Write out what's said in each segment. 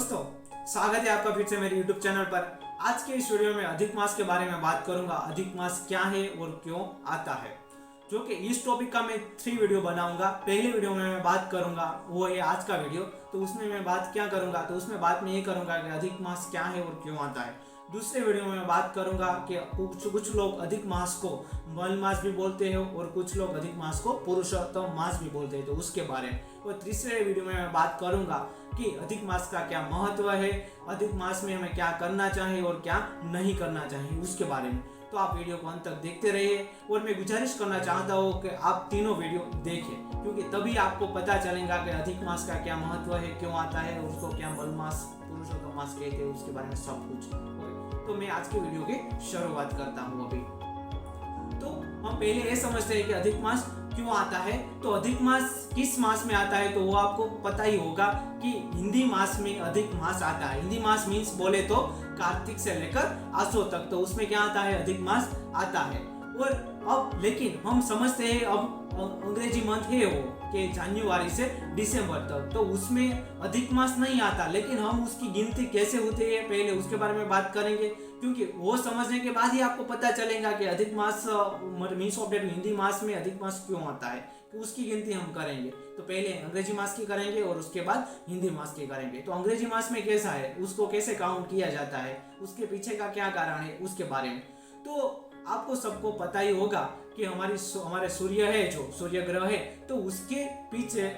दोस्तों, स्वागत है आपका फिर से मेरे YouTube चैनल पर। आज के इस वीडियो में अधिक मास के बारे में बात करूंगा। अधिक मास क्या है और क्यों आता है, जो कि इस टॉपिक का मैं 3 वीडियो बनाऊंगा। पहले वीडियो में मैं बात करूंगा, वो है आज का वीडियो, तो उसमें मैं बात क्या करूंगा, तो उसमें बात मैं ये करूंगा कि अधिक मास क्या है और क्यों आता है। दूसरे वीडियो में मैं बात करूंगा कि कुछ लोग अधिक मास को मल मास भी बोलते हैं और कुछ लोग अधिक मास को पुरुषोत्तम मास भी बोलते हैं, तो उसके बारे में। और तीसरे वीडियो में मैं बात करूंगा कि अधिक मास का क्या महत्व है, अधिक मास में हमें क्या करना चाहिए और क्या नहीं करना चाहिए, उसके बारे में। तो आप वीडियो को अंत तक देखते रहिए और मैं गुजारिश करना चाहता हूँ कि आप तीनों वीडियो देखें, क्योंकि तभी आपको पता चलेगा कि अधिक मास का क्या महत्व है, क्यों आता है, उसको क्या मल मास पुरुषोत्तम मास कहते हैं, उसके बारे में सब कुछ। तो मैं आज के वीडियो की शुरुआत करता हूँ अभी। तो हम पहले ये समझते हैं कि अधिक मास क्यों आता है। तो अधिक मास किस मास में आता है, तो वो आपको पता ही होगा कि हिंदी मास में अधिक मास आता है। हिंदी मास मीन्स बोले तो कार्तिक से लेकर आसो तक, तो उसमें क्या आता है, अधिक मास आता है। और अब लेकिन हम समझते हैं अब अंग्रेजी मंथ है वो कि जनवरी से दिसंबर तक, तो उसमें अधिक मास नहीं आता। लेकिन हम उसकी गिनती कैसे होती है पहले उसके बारे में बात करेंगे, क्योंकि वो समझने के बाद ही आपको पता चलेगा कि अधिक मास मीन्स ऑफ डेट हिंदी मास में अधिक मास क्यों आता है, तो उसकी गिनती हम करेंगे। तो पहले अंग्रेजी मास की करेंगे और उसके बाद हिंदी मास की करेंगे। तो अंग्रेजी मास में कैसा है, उसको कैसे काउंट किया जाता है, उसके पीछे का क्या कारण है, उसके बारे में। तो आपको सबको पता ही होगा कि हमारे सूर्य है, जो सूर्य ग्रह है, तो उसके पीछे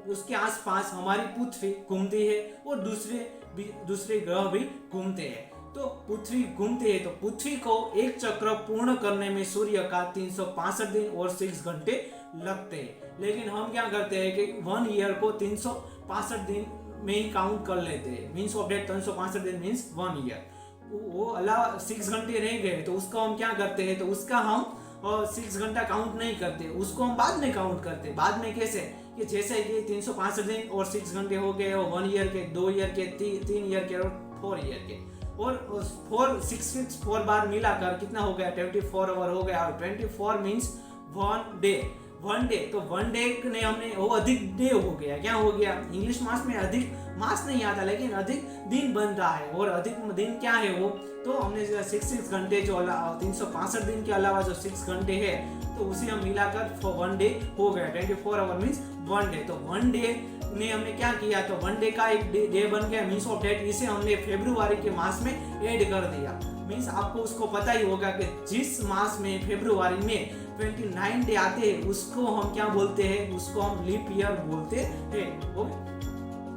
उसके आसपास हमारी पृथ्वी घूमती है और दूसरे ग्रह भी घूमते हैं। तो पृथ्वी घूमते हैं, तो पृथ्वी को एक चक्र पूर्ण करने में सूर्य का 365 दिन और 6 घंटे लगते हैं। लेकिन हम क्या करते हैं कि 1 ईयर को 365 दिन में ही काउंट कर लेते हैं। मीन्स ऑफ डेट 365 दिन मीन्स 1 ईयर। वो अलावा 6 घंटे रह गए, तो उसको हम क्या करते हैं, तो उसका हम 6 घंटा काउंट नहीं करते, उसको हम बाद में काउंट करते। बाद में कैसे, कि जैसे कि 365 दिन और 6 घंटे हो गए, और 1 ईयर के, 2 ईयर के, 3 ईयर के और 4 ईयर के, और 4 बार मिलाकर कितना हो गया, 24 आवर हो गया। और 24 मीन्स 1 डे। तो 1 डे ने हमने वो अधिक डे हो गया। क्या हो गया, इंग्लिश मास में अधिक मास नहीं आता, लेकिन अधिक दिन बन रहा है। और अधिक दिन क्या है वो, तो हमने 6 घंटे जो 365 दिन के अलावा जो 6 घंटे है, तो उसे हम मिलाकर 1 डे हो गया। 24 आवर मीन्स 1 डे। तो 1 डे ने हमने क्या किया, तो 1 डे का एक डे बन गया। मीन्स ऑफ डेट इसे हमने फरवरी के मास में ऐड कर दिया। मीन्स आपको उसको पता ही होगा कि जिस मास में फरवरी में 29 डे आते हैं, उसको हम क्या बोलते हैं, उसको हम लीप ईयर बोलते हैं।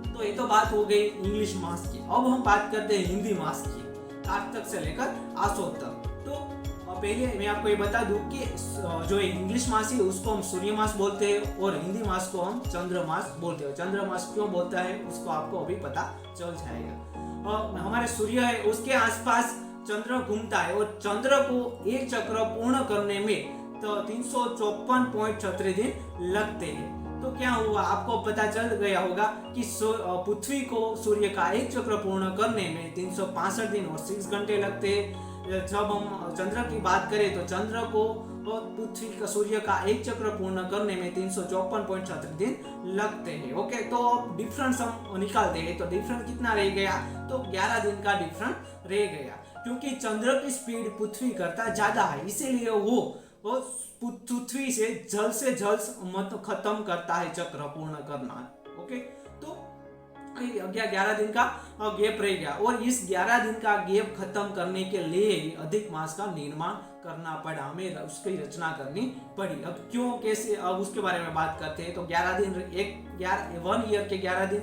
तो ये तो बात हो गई इंग्लिश मास की। अब हम बात करते हैं हिंदी मास की, कार्तिक से लेकर आसो तक। तो पहले मैं आपको ये बता दूं कि जो इंग्लिश मास है उसको हम सूर्य मास बोलते हैं और हिंदी मास को हम चंद्र मास बोलते हैं। चंद्र मास क्यों बोलता है उसको आपको अभी पता चल जाएगा। हमारे सूर्य है, उसके आसपास चंद्र घूमता है, और चंद्र को एक चक्र पूर्ण करने में तो 354.36 दिन लगते हैं। तो क्या हुआ, आपको पता चल गया होगा कि पृथ्वी को सूर्य का एक चक्र पूर्ण करने में 365 दिन और 6 घंटे लगते हैं। जब हम चंद्र की बात करें, तो चंद्र को पृथ्वी का सूर्य का एक चक्र पूर्ण करने में 354.36 दिन लगते हैं। ओके, तो डिफरेंस हम निकालते हैं, तो डिफरेंस कितना रह गया, तो 11 दिन का डिफरेंस रह गया। क्योंकि चंद्र की स्पीड पृथ्वी करता ज्यादा है, इसीलिए वो पृथ्वी से जल्द खत्म करता है चक्र पूर्ण करना। ओके, तो 11 दिन का गैप रह गया, और इस 11 दिन का गैप खत्म करने के लिए अधिक मास का निर्माण करना पड़ा, हमें उसकी रचना करनी पड़ी। अब क्यों, कैसे, अब उसके बारे में बात करते हैं। तो 11 दिन 1 ईयर के 11 दिन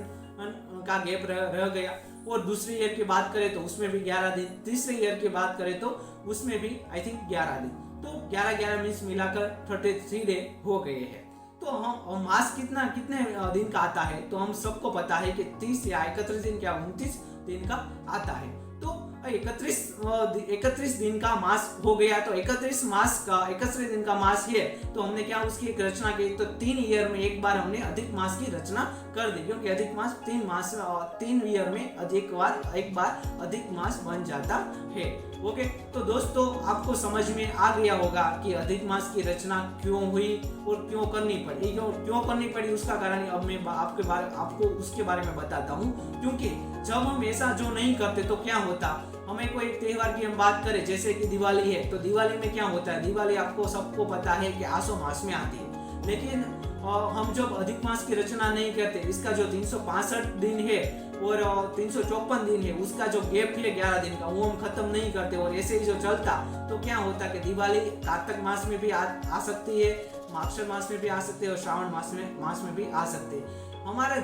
का गैप रह गया, और दूसरे ईयर की बात करें तो उसमें भी 11 दिन, तीसरे ईयर की बात करें तो उसमें भी आई थिंक 11 दिन। तो 11 मीन्स मिलाकर 33 डे हो गए हैं। तो हम मास कितने दिन का आता है, तो हम सबको पता है कि 30 या 31 दिन या 29 दिन का आता है। तो 31 दिन का मास हो गया, तो 31 दिन का मास है, तो हमने क्या उसकी एक रचना की, तो 3 ईयर में एक बार हमने अधिक मास की रचना कर दी, क्योंकि अधिक मास 3 ईयर में एक बार अधिक मास बन जाता है। ओके, तो दोस्तों आपको समझ में आ गया होगा कि अधिक मास की रचना क्यों हुई और क्यों करनी पड़ी। क्यों करनी पड़ी उसका कारण अब मैं आपको उसके बारे में बताता हूँ। क्योंकि जब हम ऐसा जो नहीं करते तो क्या होता, हमें कोई त्योहार की हम बात करें, जैसे कि दिवाली है, तो दिवाली में क्या होता है, दिवाली आपको सबको पता है कि आसो मास में आती है, लेकिन हम जब अधिक मास की रचना नहीं करते, इसका जो 365 दिन है और 354 दिन है, उसका जो गैप है 11 दिन का, वो हम खत्म नहीं करते और ऐसे ही जो चलता, तो क्या होता कि दिवाली कार्तिक मास में भी आ सकती है, मार्गशीर मास में भी आ सकती है और श्रावण मास में भी आ सकती है। हमारा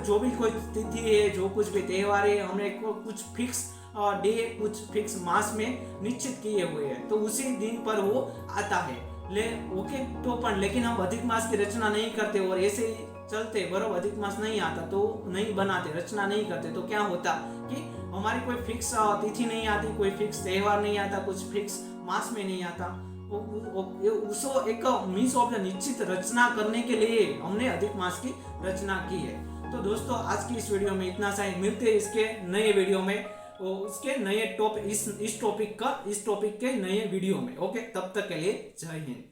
जो भी कोई तिथि है, जो कुछ भी त्योहार है, हमने कुछ फिक्स डे, कुछ फिक्स मास में निश्चित किए हुए हैं, तो उसी दिन पर वो आता है। लेकिन हम अधिक मास की रचना नहीं करते और ऐसे ही चलते, बराबर, अधिक मास नहीं आता तो नहीं बनाते, रचना नहीं करते, तो क्या होता कि हमारी कोई फिक्स तिथि नहीं आती, कोई फिक्स त्योहार नहीं आता, कुछ फिक्स मास में नहीं आता। उसको एक मीन्स ऑफ निश्चित रचना करने के लिए हमने अधिक मास की रचना की है। तो दोस्तों आज की इस वीडियो में इतना सा ही, मिलते हैं इसके नए वीडियो में, उसके नए इस टॉपिक के नए वीडियो में। ओके, तब तक के लिए जय हिंद।